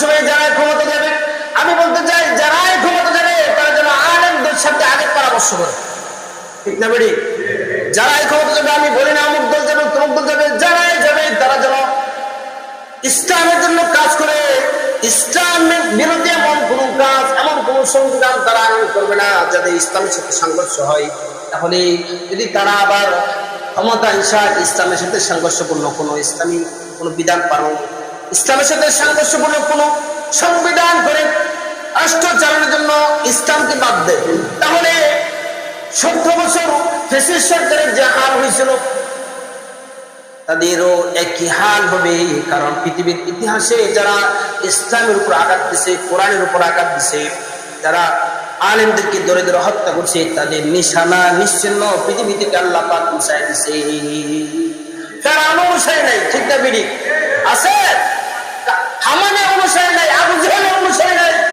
সময় যারা ক্ষমতা যাবে, আমি বলতে চাই যারাই ক্ষমতা যাবে তারা যেন আলেমদের সাথে আগে পরামর্শ করে, ঠিক না বেড়ি? যারাই ক্ষমতা যাবে, আমি বলি না অমুক দল যাবে তমুক দল যাবে, যারাই যাবে তারা যেন ইসলামের জন্য কাজ করে। ইসলামের বিরোধী এমন কোন কাজ, এমন কোন সংবিধান তারা আইন করবে না যাতে ইসলামের সাথে সংঘর্ষ হয়। তাহলে যদি তারা আবার ক্ষমতা হিসাব ইসলামের সাথে সংঘর্ষপূর্ণ কোনো ইসলামী কোনো বিধান পালন, ইসলামের সাথে সংঘর্ষপূর্ণ কোনো সংবিধান করে রাষ্ট্র চালানোর জন্য ইসলামকে বাদ দেয়, তাহলে 17 বছর ফ্যাসিস্ট সরকারের যে হাল হয়েছিল তাদেরও একই হাল হবে। কারণ পৃথিবীর ইতিহাসে যারা ইসলামের উপর আঘাত দিছে, কোরআনের উপর আঘাত দিছে, যারা আলেমদেরকে ধরে ধরে হত্যা করছে, তাদের নিশানা নিশ্চিহ্ন পৃথিবী থেকে আল্লাহ পাক মুছায় দিছে। ফেরাউনও মুছায় নাই, ঠিক না বিড়ি আছে?